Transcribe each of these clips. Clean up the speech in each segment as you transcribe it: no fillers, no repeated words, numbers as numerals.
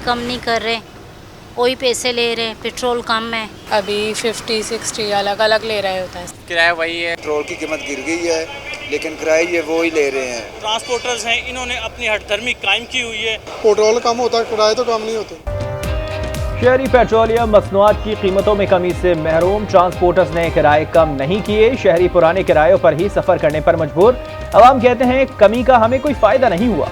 कम नहीं कर रहे, वही पैसे ले रहे हैं, पेट्रोल कम है। अभी 50-60 अलग अलग ले रहे होते हैं। किराया वही है। पेट्रोल की कीमत गिर गई है लेकिन किराया ये वो ही ले रहे हैं। ट्रांसपोर्टर्स हैं, इन्होंने अपनी हठधर्मी कायम की हुई है। पेट्रोल कम होता है, किराए तो कम नहीं होते। शहरी पेट्रोलियम मसनूआत की कीमतों में कमी से महरूम, ट्रांसपोर्टर्स ने किराए कम नहीं किए। शहरी पुराने किरायों पर ही सफर करने पर मजबूर। अवाम कहते हैं कमी का हमें कोई फायदा नहीं हुआ।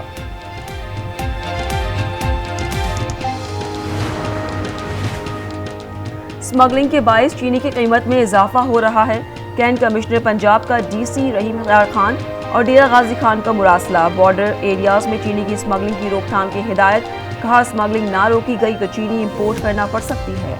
स्मगलिंग के बायस चीनी की कीमत में इजाफा हो रहा है। कैंट कमिश्नर पंजाब का डीसी रहीम खान और डेरा गाजी खान का मुरासला। बॉर्डर एरियाज में चीनी की स्मगलिंग की रोकथाम की हिदायत। कहा स्मगलिंग ना रोकी गई तो चीनी इंपोर्ट करना पड़ सकती है।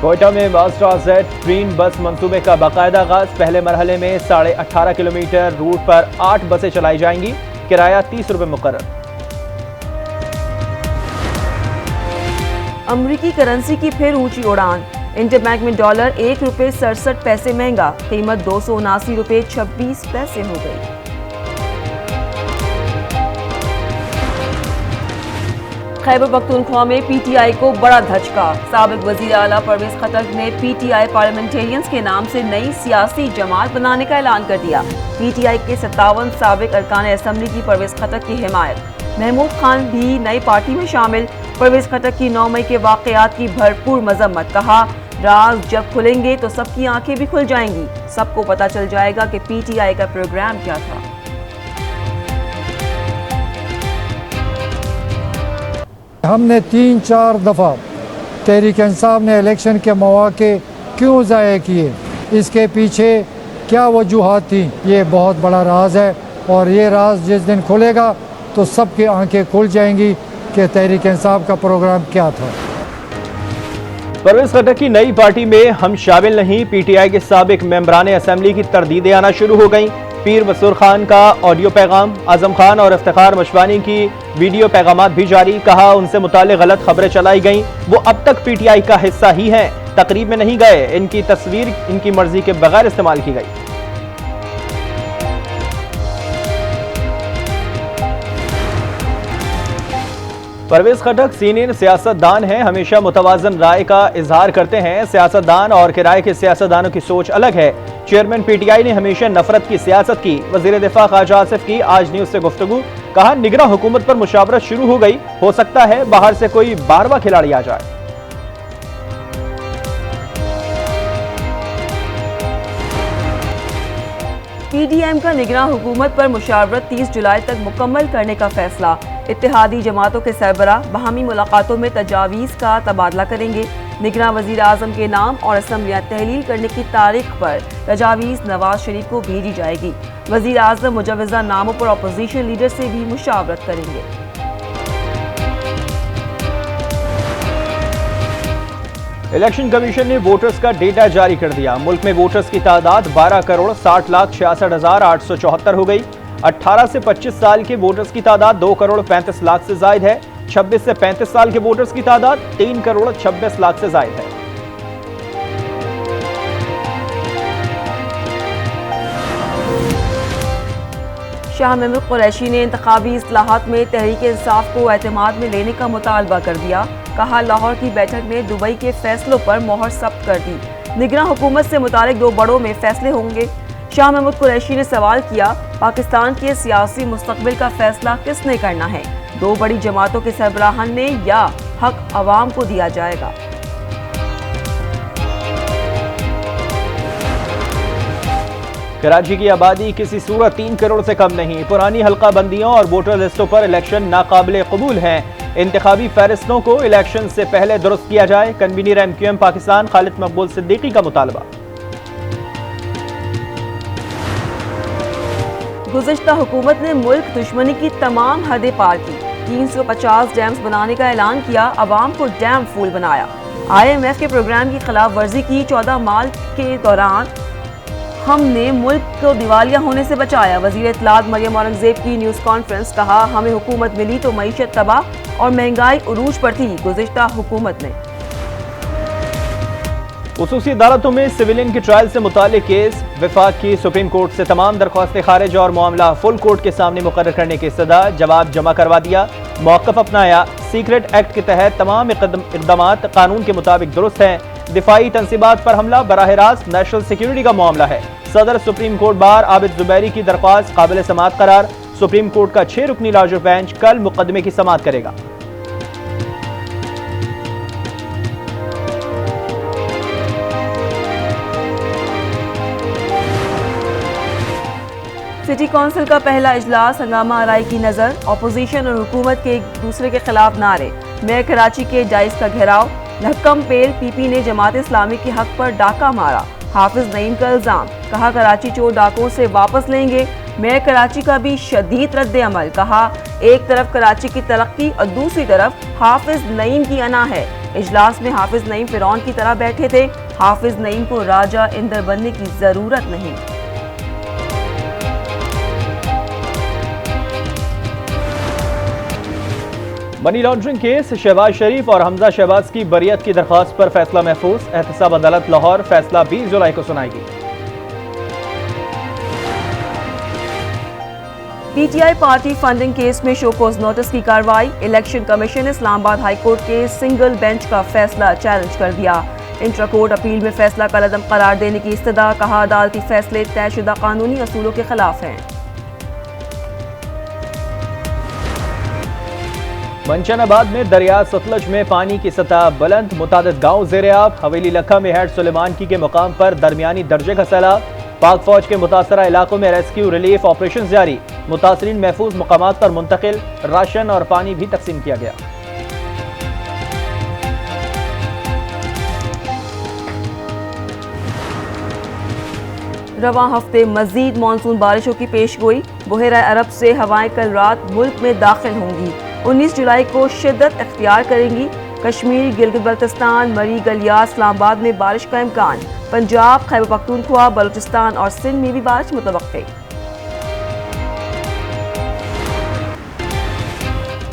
कोयटा में मास ट्रांजिट ग्रीन बस मंसूबे का बाकायदा आगाज। पहले मरहले में 18.5 किलोमीटर रूट पर 8 बसें चलाई जाएंगी। किराया 30 रुपए मुकर्रर। अमरीकी करेंसी की फिर ऊंची उड़ान। इंटरबैंक में डॉलर ₹1.67 महंगा। कीमत 279 रुपए 26 पैसे हो गई। खैबर पख्तूनख्वा में पीटीआई को बड़ा धचका। साबिक वजीर आला परवेज खटक ने पीटीआई पार्लियामेंटेरियंस के नाम से नई सियासी जमात बनाने का ऐलान कर दिया। पीटीआई के 57 साबिक अरकान असेंबली की परवेज खटक की हिमायत। महमूद खान भी नई पार्टी में शामिल। परवेज खटक की 9 मई के वाकयात की भरपूर मजम्मत। कहा राज जब खुलेंगे तो सबकी आंखें भी खुल जाएंगी। सबको पता चल जाएगा कि पीटीआई का प्रोग्राम क्या था। हमने 3-4 दफ़ा तहरीक इंसाफ ने इलेक्शन के मौके क्यों ज़ाया किए, इसके पीछे क्या वजूहात थी, ये बहुत बड़ा राज है। और ये राज जिस दिन खुलेगा तो सबकी आंखें खुल जाएंगी कि तहरीक इंसाफ का प्रोग्राम क्या था। परवेज खटक की नई पार्टी में हम शामिल नहीं। पीटीआई के साबिक मेंबरान असेंबली की तरदीदें आना शुरू हो गईं। पीर मसूर खान का ऑडियो पैगाम, आजम खान और इफ्तिखार मशवानी की वीडियो पैगामात भी जारी। कहा उनसे मुताल्लिक गलत खबरें चलाई गईं, वो अब तक पीटीआई का हिस्सा ही हैं, तकरीब में नहीं गए। इनकी तस्वीर इनकी मर्जी के बगैर इस्तेमाल की गई। परवेज खटक सीनियर सियासतदान हैं, हमेशा मुतवाजन राय का इजहार करते हैं। सियासतदान और किराए के सियासतदानों की सोच अलग है। चेयरमैन पीटीआई ने हमेशा नफरत की सियासत की। वजीर दिफा ख्वाजा आसिफ की आज न्यूज से गुफ्तगू। कहा निगरां हुकूमत पर मुशावरत शुरू हो गई, हो सकता है बाहर से कोई 12वां खिलाड़ी आ जाए। पीडीएम का निगरां हुकूमत पर मुशावरत 30 जुलाई तक मुकम्मल करने का फैसला। इत्तेहादी जमातों के सरबराह बाहमी मुलाकातों में तजावीज़ का तबादला करेंगे। निगरां वज़ीर आज़म के नाम और असम्बलियाँ तहलील करने की तारीख पर तजावीज़ नवाज शरीफ को भेजी जाएगी। वज़ीर आज़म मुजवज़ा नामों पर अपोजिशन लीडर से भी मुशावरत करेंगे। इलेक्शन कमीशन ने वोटर्स का डेटा जारी कर दिया। मुल्क में वोटर्स की तादाद 12,60,66,874 हो गई। 18 से 25 साल के वोटर्स की तादाद 2,35,00,000 से जायद है। 26 से 35 साल के वोटर्स की तादाद 3,26,00,000 से जायद है। शाह महमूद कुरैशी ने इंतखाबी इस्लाहात में तहरीक इंसाफ को एतमाद में लेने का मुतालबा कर दिया। कहा लाहौर की बैठक में दुबई के फैसलों पर मोहर सख्त कर दी। निगरां हुकूमत से मुतालिक 2 बड़ों में फैसले होंगे। शाह महमूद कुरैशी ने सवाल किया पाकिस्तान के सियासी मुस्तकबिल का फैसला किसने करना है, 2 बड़ी जमातों के सरबराहान ने या हक अवाम को दिया जाएगा। कराची की आबादी किसी सूरत 3 करोड़ से कम नहीं। पुरानी हल्का बंदियों और वोटर लिस्टों पर इलेक्शन नाकाबिले कबूल हैं। इंतखाबी फहरिस्तों को इलेक्शन से पहले दुरुस्त किया जाए। कन्वीनर एमक्यूएम पाकिस्तान खालिद मकबूल सिद्दीकी का मुतालबा। गुज़िश्ता हुकूमत ने मुल्क दुश्मनी की तमाम हदें पार की। 350 डैम्स बनाने का ऐलान किया, अवाम को डैम फूल बनाया। IMF के प्रोग्राम की खिलाफ वर्जी की। 14 मार्च के दौरान हमने मुल्क को दिवालिया होने से बचाया। वज़ीर इत्तलात मरियम औरंगज़ेब की न्यूज़ कॉन्फ्रेंस। कहा हमें हुकूमत मिली तो मईशत तबाह और महंगाई उरूज पर थी गुज़िश्ता हुकूमत में। खुसूसी अदालतों में सिविलियन की ट्रायल से मुताल्लिक केस, विफाक की सुप्रीम कोर्ट से तमाम दरख्वास्तें खारिज और मामला फुल कोर्ट के सामने मुकर्रर करने की इस्तदा, जवाब जमा करवा दिया, मौक़िफ़ अपनाया। सीक्रेट एक्ट के तहत तमाम इक़दामात कानून के मुताबिक दुरुस्त हैं। दिफाई तनसीबात पर हमला बराह रास्त नेशनल सिक्योरिटी का मामला है। सदर supreme court bar Abid Zubairi की दरख्वास्त काबिल समाअत करार। सुप्रीम कोर्ट का 6 रुकनी लार्जर बेंच कल मुकदमे की समाअत करेगा। सिटी काउंसिल का पहला इजलास हंगामा आराई की नजर, अपोजिशन और हुकूमत के एक दूसरे के खिलाफ नारे। मेयर कराची के जायज का घेराव, लहक्कम पेल पीपी ने जमात इस्लामी के हक पर डाका मारा। हाफिज नईम का इल्जाम, कहा कराची चोर डाकों से वापस लेंगे। मेयर कराची का भी शदीद रद्द अमल, कहा एक तरफ कराची की तरक्की और दूसरी तरफ हाफिज नईम की अना है। इजलास में हाफिज नईम फिरौन की तरह बैठे थे। हाफिज नईम को राजा इंदर बनने की जरूरत नहीं। मनी लॉन्ड्रिंग केस, शहबाज शरीफ और हमजा शहबाज की बरियत की दरख्वास्त पर फैसला महफूज। एहतसाब अदालत लाहौर फैसला 20 जुलाई को सुनाएगी। पीटीआई पार्टी फंडिंग केस में शोकॉज नोटिस की कार्रवाई। इलेक्शन कमीशन ने इस्लामाबाद हाई कोर्ट के सिंगल बेंच का फैसला चैलेंज कर दिया। इंट्रा कोर्ट अपील में फैसला कलअदम करार देने की इस्तदा, कहा अदालती फैसले तयशुदा कानूनी असूलों के खिलाफ हैं। मंचनाबाद में दरिया सतलज में पानी की सतह बुलंद, मुतादिद गांव ज़ेर-ए-आब। हवेली लखा में हेड सुलेमान की के मुकाम पर दरमियानी दर्जे का सैलाब। पाक फौज के मुतासरा इलाकों में रेस्क्यू रिलीफ ऑपरेशन जारी। मुतासरीन महफूज मुकामात पर मुंतकिल, राशन और पानी भी तकसीम किया गया। रवां हफ्ते मजीद मानसून बारिशों की पेशगोई। बहरा अरब से हवाएं कल रात मुल्क में दाखिल होंगी। 19 जुलाई को शिद्दत इख्तियार करेंगी। कश्मीर, गिलगित बल्तिस्तान, मरी, गलियात, इस्लामाबाद में बारिश का इम्कान। पंजाब, खैबर पख्तूनख्वा, बलूचिस्तान और सिंध में भी बारिश मुतवक्के।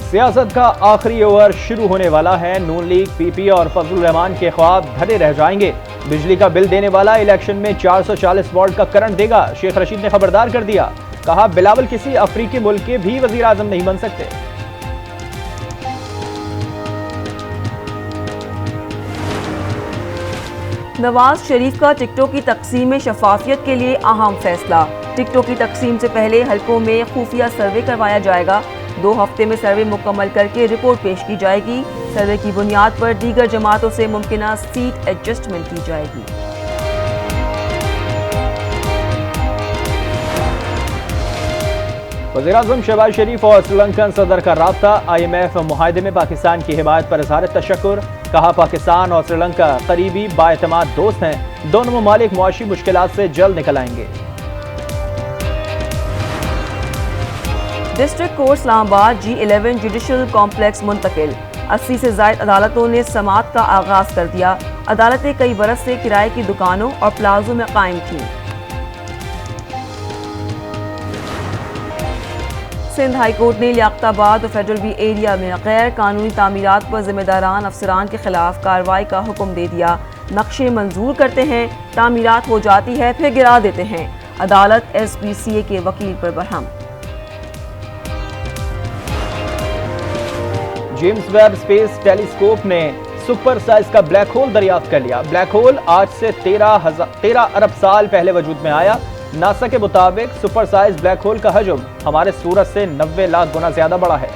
सियासत का आखिरी ओवर शुरू होने वाला है। नून लीग, पीपी और फजलुर रहमान के ख्वाब धरे रह जाएंगे। बिजली का बिल देने वाला इलेक्शन में 440 वोल्ट का करंट देगा। शेख रशीद ने खबरदार कर दिया, कहा बिलावल किसी अफ्रीकी मुल्क के भी वजीर आजम नहीं बन सकते। नवाज शरीफ का टिकटों की तकसीम में शफाफियत के लिए अहम फैसला। टिकटों की तकसीम से पहले हलकों में खुफिया सर्वे करवाया जाएगा। 2 हफ्ते में सर्वे मुकम्मल करके रिपोर्ट पेश की जाएगी। सर्वे की बुनियाद पर दीगर जमातों से मुमकिना सीट एडजस्टमेंट की जाएगी। वज़ीर-ए-आज़म शहबाज शरीफ और श्रीलंकन सदर का राब्ता। IMF मुआहदे में पाकिस्तान की हिमायत पर इज़हार तशक्कुर, कहा पाकिस्तान और श्रीलंका करीबी बाएतमाद दोस्त हैं। दोनों ममालिक मुआशी मुश्किलात से जल्द निकल आएंगे। District court Islamabad G11 judicial complex मुंतकिल। 80 से ज़ायद अदालतों ने समाअत का आगाज कर दिया। अदालतें कई बरस से किराए की दुकानों और प्लाजों में कायम थीं। सिंध हाई कोर्ट ने लियाकताबाद और फेडरल बी एरिया में गैर कानूनी तामीरात पर जिम्मेदारान अफसरान के खिलाफ कार्रवाई का हुक्म दे दिया। नक्शे मंजूर करते हैं, तामीरात हो जाती है, फिर गिरा देते हैं। अदालत SPCA के वकील पर Barham. James Webb space telescope ने सुपर साइज का ब्लैक होल दरियाफ्त कर लिया। ब्लैक होल आज से 13 अरब साल पहले वजूद में आया। नासा के मुताबिक सुपर साइज ब्लैक होल का हजम हमारे सूरज से 90 लाख गुना ज्यादा बड़ा है।